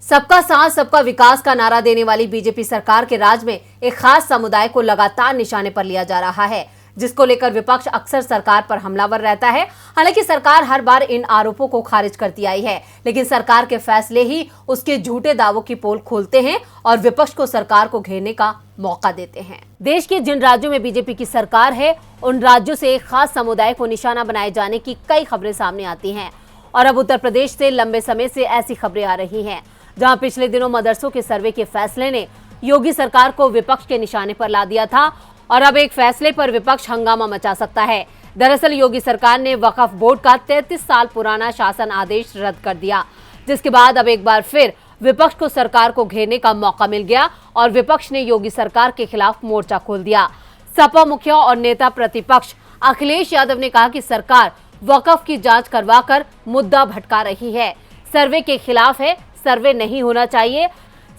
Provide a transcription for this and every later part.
सबका साथ सबका विकास का नारा देने वाली बीजेपी सरकार के राज में एक खास समुदाय को लगातार निशाने पर लिया जा रहा है, जिसको लेकर विपक्ष अक्सर सरकार पर हमलावर रहता है। हालांकि सरकार हर बार इन आरोपों को खारिज करती आई है, लेकिन सरकार के फैसले ही उसके झूठे दावों की पोल खोलते हैं और विपक्ष को सरकार को घेरने का मौका देते हैं। देश के जिन राज्यों में बीजेपी की सरकार है, उन राज्यों से एक खास समुदाय को निशाना बनाए जाने की कई खबरें सामने आती हैं और अब उत्तर प्रदेश से लंबे समय से ऐसी खबरें आ रही हैं, जहां पिछले दिनों मदरसों के सर्वे के फैसले ने योगी सरकार को विपक्ष के निशाने पर ला दिया था और अब एक फैसले पर विपक्ष हंगामा मचा सकता है। दरअसल योगी सरकार ने वक्फ बोर्ड का 33 साल पुराना शासन आदेश रद्द कर दिया, जिसके बाद अब एक बार फिर विपक्ष को सरकार को घेरने का मौका मिल गया और विपक्ष ने योगी सरकार के खिलाफ मोर्चा खोल दिया। सपा मुखिया और नेता प्रतिपक्ष अखिलेश यादव ने कहा कि सरकार वक्फ की जांच करवाकर मुद्दा भटका रही है, सर्वे के खिलाफ है, सर्वे नहीं होना चाहिए।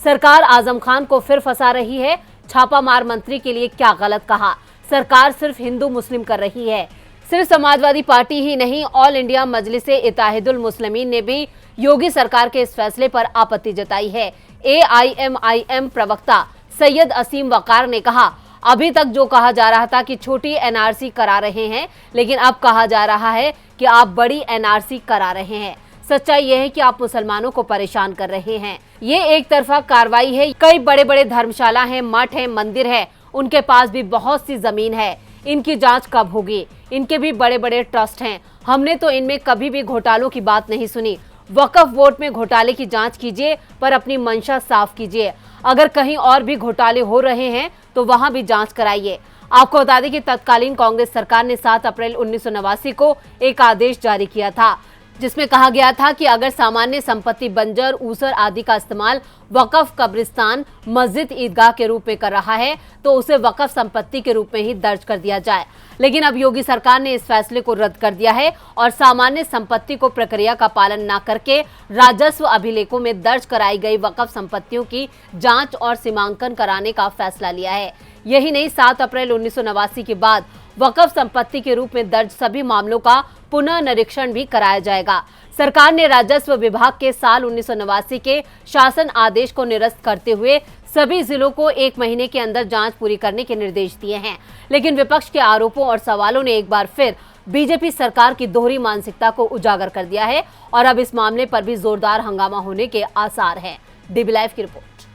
सरकार आजम खान को फिर फंसा रही है। छापामार मंत्री के लिए क्या गलत कहा, सरकार सिर्फ हिंदू मुस्लिम कर रही है। सिर्फ समाजवादी पार्टी ही नहीं, ऑल इंडिया मजलिसे इत्तेहादुल मुस्लिमीन ने भी योगी सरकार के इस फैसले पर आपत्ति जताई है। AIMIM प्रवक्ता सैयद असीम वकार ने कहा, अभी तक जो कहा जा रहा था कि छोटी NRC करा रहे हैं, लेकिन अब कहा जा रहा है कि आप बड़ी NRC करा रहे हैं। सच्चाई यह है कि आप मुसलमानों को परेशान कर रहे हैं। ये एक तरफा कार्रवाई है। कई बड़े बड़े धर्मशाला हैं, मठ हैं, मंदिर है, उनके पास भी बहुत सी जमीन है। इनकी जांच कब होगी? इनके भी बड़े बड़े ट्रस्ट हैं। हमने तो इनमें कभी भी घोटालों की बात नहीं सुनी। वक्फ बोर्ड में घोटाले की जांच कीजिए, पर अपनी मंशा साफ कीजिए। अगर कहीं और भी घोटाले हो रहे हैं तो वहां भी जांच कराइए। आपको बता दें कि तत्कालीन कांग्रेस सरकार ने 7 अप्रैल 1989 को एक आदेश जारी किया था, जिसमें कहा गया था कि अगर सामान्य संपत्ति बंजर, ऊसर आदि का इस्तेमाल वक्फ कब्रिस्तान, मस्जिद, ईदगाह के रूप में कर रहा है तो उसे वक्फ संपत्ति के रूप में ही दर्ज कर दिया जाए। लेकिन अब योगी सरकार ने इस फैसले को रद्द कर दिया है और सामान्य संपत्ति को प्रक्रिया का पालन न करके राजस्व अभिलेखों में दर्ज कराई गई वक्फ संपत्तियों की जांच और सीमांकन कराने का फैसला लिया है। यही नहीं, 7 अप्रैल 1989 के बाद वक्फ संपत्ति के रूप में दर्ज सभी मामलों का पुनः निरीक्षण भी कराया जाएगा। सरकार ने राजस्व विभाग के साल 1989 के शासन आदेश को निरस्त करते हुए सभी जिलों को 1 महीने के अंदर जांच पूरी करने के निर्देश दिए हैं। लेकिन विपक्ष के आरोपों और सवालों ने एक बार फिर बीजेपी सरकार की दोहरी मानसिकता को उजागर कर दिया है और अब इस मामले पर भी जोरदार हंगामा होने के आसार हैं। DB लाइव की रिपोर्ट।